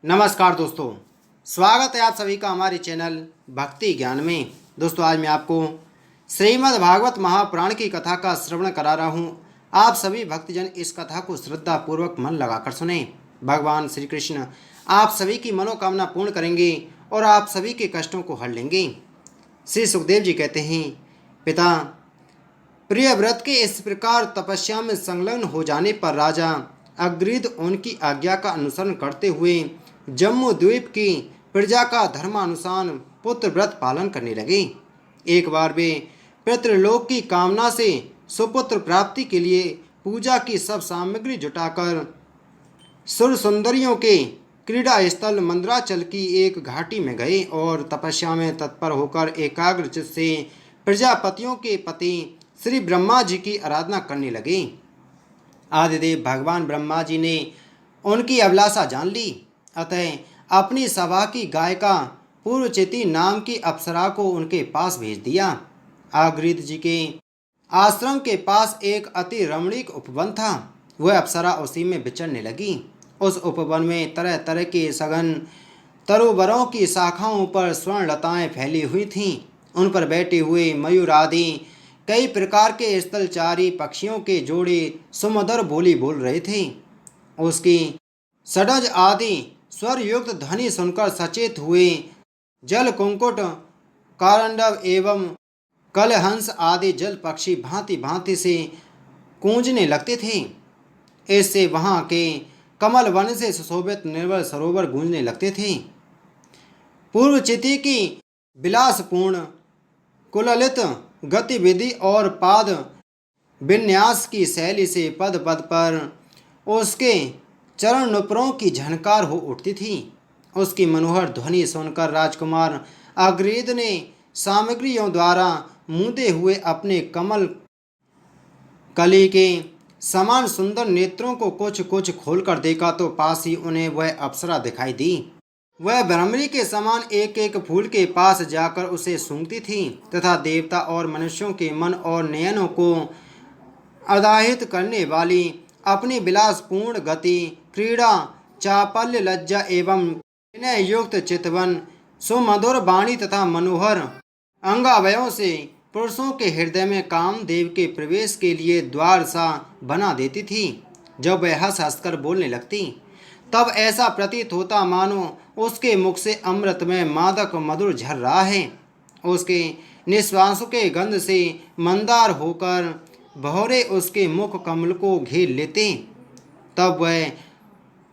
नमस्कार दोस्तों, स्वागत है आप सभी का हमारे चैनल भक्ति ज्ञान में। दोस्तों, आज मैं आपको श्रीमद् भागवत महापुराण की कथा का श्रवण करा रहा हूँ। आप सभी भक्तजन इस कथा को श्रद्धा पूर्वक मन लगाकर सुने। भगवान श्री कृष्ण आप सभी की मनोकामना पूर्ण करेंगे और आप सभी के कष्टों को हर लेंगे। श्री सुखदेव जी कहते हैं, पिता, प्रियव्रत के इस प्रकार तपस्या में संलग्न हो जाने पर राजा अग्रीद उनकी आज्ञा का अनुसरण करते हुए जम्मू द्वीप की प्रजा का धर्मानुसार पुत्र व्रत पालन करने लगे। एक बार वे पितृलोक की कामना से सुपुत्र प्राप्ति के लिए पूजा की सब सामग्री जुटाकर सुर सुंदरियों के क्रीड़ा स्थल मंदराचल की एक घाटी में गए और तपस्या में तत्पर होकर एकाग्र चित्त से प्रजापतियों के पति श्री ब्रह्मा जी की आराधना करने लगे। आदिदेव भगवान ब्रह्मा जी ने उनकी अभिलाषा जान ली, अतः अपनी सभा की गायिका पूर्वचिति नाम की अप्सरा को उनके पास भेज दिया। अग्रीद जी के आश्रम के पास एक अति रमणीक उपवन था। वह अप्सरा उसी में विचरने लगी। उस उपवन में तरह तरह के सघन तरुवरों की शाखाओं पर स्वर्ण लताएं फैली हुई थीं। उन पर बैठे हुए मयूर आदि कई प्रकार के स्थलचारी पक्षियों के जोड़े सुमधुर बोली बोल रहे थे। उसकी सडज आदि स्वर युक्त ध्वनि सुनकर सचेत हुए जल कुंकुट, कारंडव एवं कलहंस आदि जल पक्षी भांति भांति से गूंजने लगते थे। इससे वहाँ के कमल वन से सुशोभित निर्मल सरोवर गूंजने लगते थे। पूर्वचिति की विलासपूर्ण कुललित गतिविधि और पाद विन्यास की शैली से पद पद पर उसके चरण नुपुरों की झनकार हो उठती थी। उसकी मनोहर ध्वनि सुनकर राजकुमार अग्रीद ने सामग्रियों द्वारा मूंदे हुए अपने कमल कली के समान सुंदर नेत्रों को कुछ कुछ खोलकर देखा तो पास ही उन्हें वह अप्सरा दिखाई दी। वह भ्रमरी के समान एक एक फूल के पास जाकर उसे सूंघती थी तथा देवता और मनुष्यों के मन और नयनों को आदाहित करने वाली अपनी विलासपूर्ण गति, क्रीड़ा, चापल्य, लज्जा एवं विनय युक्त चितवन, सुमधुर वाणी तथा मनोहर अंगावयों से पुरुषों के हृदय में कामदेव के प्रवेश के लिए द्वार सा बना देती थी। जब वह हंस हंसकर बोलने लगती तब ऐसा प्रतीत होता मानो उसके मुख से अमृत में मादक मधुर झर रहा है। उसके निश्वासों के गंध से मंदार होकर भौरे उसके मुख कमल को घेर लेते। तब वह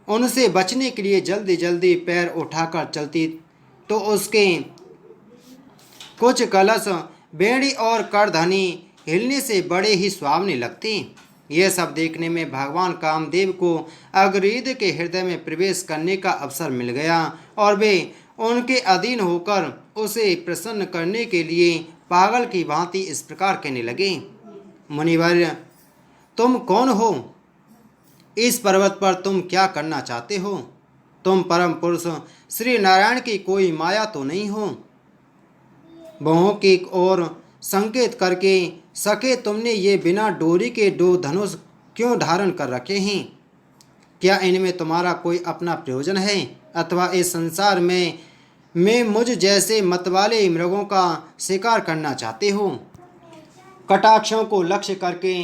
उनसे बचने के लिए जल्दी जल्दी पैर उठाकर चलती तो उसके कुछ कलश, बेड़ी और करधनी हिलने से बड़े ही सुहावने लगते। यह सब देखने में भगवान कामदेव को अग्रीद के हृदय में प्रवेश करने का अवसर मिल गया और वे उनके अधीन होकर उसे प्रसन्न करने के लिए पागल की भांति इस प्रकार कहने लगे, मुनिवर्य, तुम कौन हो? इस पर्वत पर तुम क्या करना चाहते हो? तुम परम पुरुष श्री नारायण की कोई माया तो नहीं हो? बहुओं की ओर संकेत करके सके तुमने ये बिना डोरी के दो धनुष क्यों धारण कर रखे हैं? क्या इनमें तुम्हारा कोई अपना प्रयोजन है अथवा इस संसार में मुझ जैसे मतवाले मृगों का शिकार करना चाहते हो? कटाक्षों को लक्ष्य करके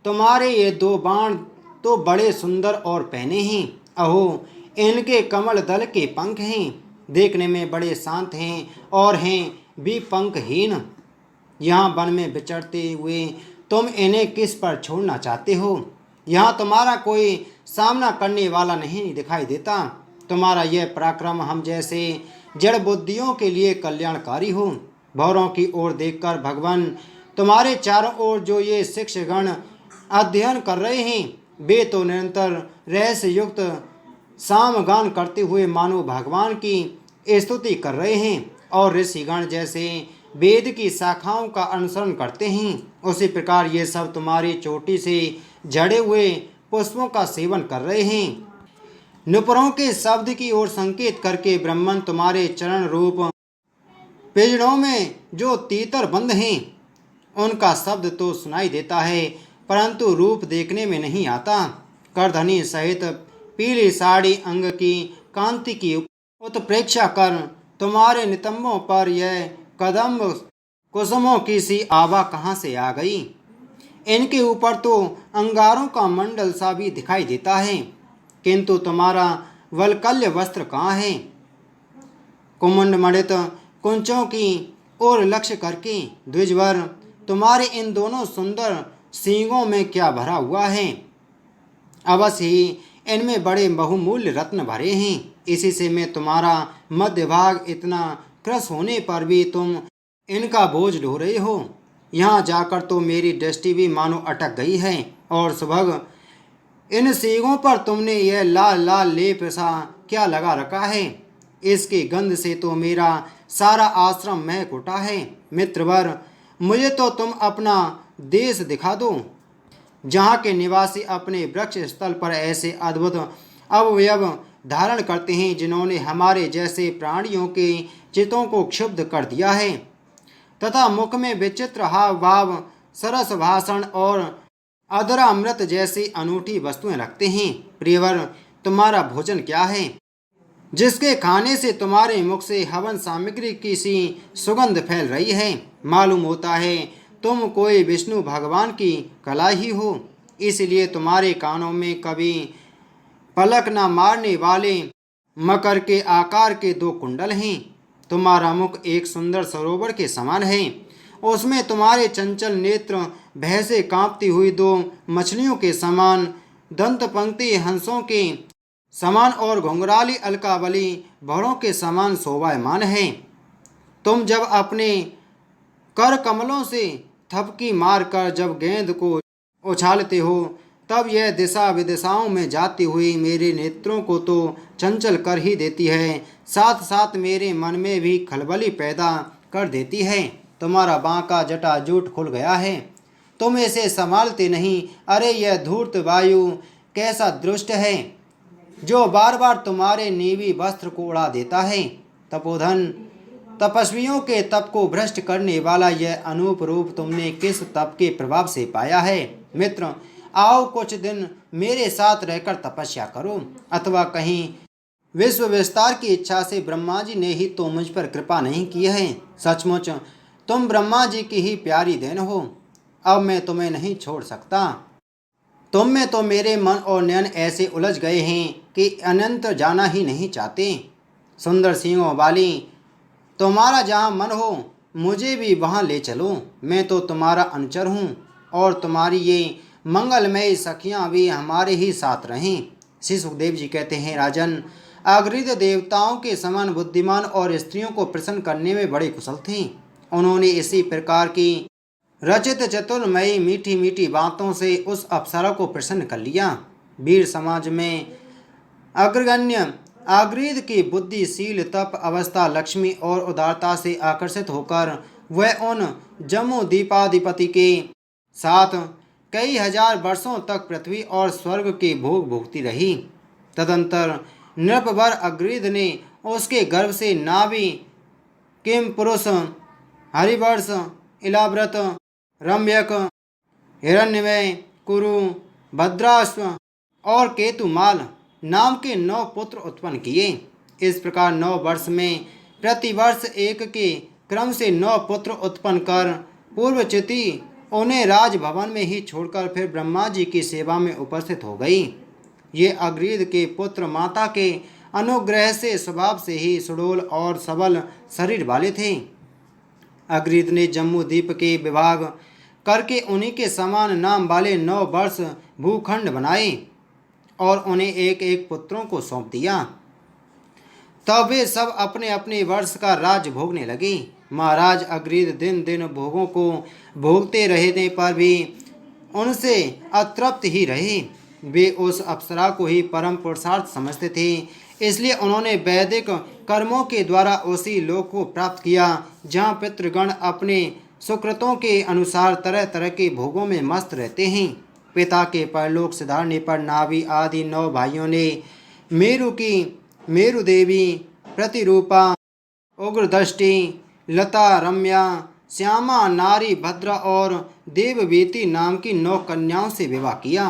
तुम्हारे ये दो बाण तो बड़े सुंदर और पहने हैं। अहो, इनके कमल दल के पंख हैं, देखने में बड़े शांत हैं और हैं भी पंखहीन। यहाँ वन में विचरते हुए तुम इन्हें किस पर छोड़ना चाहते हो? यहाँ तुम्हारा कोई सामना करने वाला नहीं दिखाई देता। तुम्हारा यह पराक्रम हम जैसे जड़ बुद्धियों के लिए कल्याणकारी हो। भौरों की ओर देखकर भगवान तुम्हारे चारों ओर जो ये शिक्षगण अध्ययन कर रहे हैं, वे तो निरंतर रहस्य युक्त सामगान करते हुए मानो भगवान की स्तुति कर रहे हैं और ऋषिगण जैसे वेद की शाखाओं का अनुसरण करते हैं, उसी प्रकार ये सब तुम्हारी चोटी से झड़े हुए पुष्पों का सेवन कर रहे हैं। नुपुरों के शब्द की ओर संकेत करके ब्रह्मन तुम्हारे चरण रूप पिंजड़ों में जो तीतर बंद हैं, उनका शब्द तो सुनाई देता है परंतु रूप देखने में नहीं आता। करधनी सहित पीली साड़ी अंग की कांति की उत्प्रेक्षा कर तुम्हारे नितंबों पर यह कदम कुसुमों की सी आभा कहाँ से आ गई। इनके ऊपर तो अंगारों का मंडल सा भी दिखाई देता है, किंतु तुम्हारा वलकल्य वस्त्र कहाँ है। कुमुंड मणित कुंचों की ओर लक्ष्य करके द्विजवर तुम्हारे इन दोनों सुंदर सींगों में क्या भरा हुआ है। अवश्य ही इनमें बड़े बहुमूल्य रत्न भरे हैं। इसी से मैं तुम्हारा मध्य भाग इतना क्रस होने पर भी तुम इनका बोझ ढो रहे हो। यहाँ जाकर तो मेरी दृष्टि भी मानो अटक गई है। और सुभग इन सींगों पर तुमने यह लाल लाल लेप सा क्या लगा रखा है। इसके गंध से तो मेरा सारा आश्रम महक उठा है। मित्रवर, मुझे तो तुम अपना देश दिखा दो, जहाँ के निवासी अपने वृक्ष स्थल पर ऐसे अद्भुत अवयव धारण करते हैं जिन्होंने हमारे जैसे प्राणियों के चित्तों को क्षुब्ध कर दिया है, तथा मुख में विचित्र हाव भाव, सरस भाषण और अधरामृत जैसी अनूठी वस्तुएं रखते हैं। प्रियवर, तुम्हारा भोजन क्या है, जिसके खाने से तुम्हारे मुख से हवन सामग्री की सी सुगंध फैल रही है। मालूम होता है तुम कोई विष्णु भगवान की कला ही हो, इसलिए तुम्हारे कानों में कभी पलक न मारने वाले मकर के आकार के दो कुंडल हैं। तुम्हारा मुख एक सुंदर सरोवर के समान है, उसमें तुम्हारे चंचल नेत्र भय से कांपती हुई दो मछलियों के समान, दंत पंक्ति हंसों के समान और घुंघराली अलकावली भौरों के समान शोभायमान है। तुम जब अपने कर कमलों से थपकी मारकर जब गेंद को उछालते हो, तब यह दिशा विदिशाओं में जाती हुई मेरे नेत्रों को तो चंचल कर ही देती है, साथ साथ मेरे मन में भी खलबली पैदा कर देती है। तुम्हारा बांका जटा जूट खुल गया है, तुम इसे संभालते नहीं। अरे यह धूर्त वायु कैसा दुष्ट है, जो बार बार तुम्हारे नीवी वस्त्र को उड़ा देता है। तपोधन, तपस्वियों के तप को भ्रष्ट करने वाला यह अनूप रूप तुमने किस तप के प्रभाव से पाया है। मित्र, आओ कुछ दिन मेरे साथ रहकर तपस्या करो, अथवा कहीं विश्व विस्तार की इच्छा से ब्रह्मा जी ने ही तो मुझ पर कृपा नहीं की है। सचमुच तुम ब्रह्मा जी की ही प्यारी देन हो। अब मैं तुम्हें नहीं छोड़ सकता। तुम में तो मेरे मन और नयन ऐसे उलझ गए हैं कि अनंत जाना ही नहीं चाहते। सुंदर सिंहों वाली, तुम्हारा जहाँ मन हो मुझे भी वहाँ ले चलो। मैं तो तुम्हारा अनुचर हूँ, और तुम्हारी ये मंगलमय सखियाँ भी हमारे ही साथ रहें। श्री सुखदेव जी कहते हैं, राजन, अग्रिद देवताओं के समान बुद्धिमान और स्त्रियों को प्रसन्न करने में बड़े कुशल थे। उन्होंने इसी प्रकार की रचित चतुर्मयी मीठी मीठी बातों से उस अप्सरा को प्रसन्न कर लिया। वीर समाज में अग्रगण्य अग्रीद की बुद्धिशील तप अवस्था लक्ष्मी और उदारता से आकर्षित होकर वह उन जम्मू दीपाधिपति के साथ कई हजार वर्षों तक पृथ्वी और स्वर्ग के भोग भोगती रही। तदंतर नृपवर अग्रीद ने उसके गर्भ से नाभि, किम पुरुष, हरिवर्ष, इलाव्रत, रम्यक, हिरण्यमय, कुरु, भद्राश्व और केतुमाल नाम के 9 पुत्र उत्पन्न किए। इस प्रकार 9 वर्ष में प्रतिवर्ष एक के क्रम से 9 पुत्र उत्पन्न कर पूर्वचिति उन्हें राजभवन में ही छोड़कर फिर ब्रह्मा जी की सेवा में उपस्थित हो गई। ये अग्रीद के पुत्र माता के अनुग्रह से स्वभाव से ही सुडोल और सबल शरीर वाले थे। अग्रीद ने जम्मू द्वीप के विभाग करके उन्हीं के समान नाम वाले 9 वर्ष भूखंड बनाए और उन्हें एक एक पुत्रों को सौंप दिया। तब वे सब अपने अपने वर्ष का राज भोगने लगे। महाराज अग्रीद दिन दिन भोगों को भोगते रहने पर भी उनसे अतृप्त ही रहे। वे उस अप्सरा को ही परम पुरुषार्थ समझते थे, इसलिए उन्होंने वैदिक कर्मों के द्वारा उसी लोक को प्राप्त किया जहाँ पितृगण अपने सुकृतों के अनुसार तरह तरह के भोगों में मस्त रहते हैं। पिता के परलोक सिधारने पर नाभि आदि 9 भाइयों ने मेरु की मेरु देवी, प्रतिरूपा, उग्रदृष्टि, लता, रम्या, श्यामा, नारी, भद्रा और देववीति नाम की 9 कन्याओं से विवाह किया।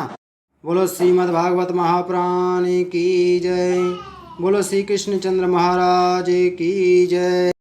बोलो श्रीमद्भागवत महापुराण की जय। बोलो श्री कृष्णचंद्र महाराज की जय।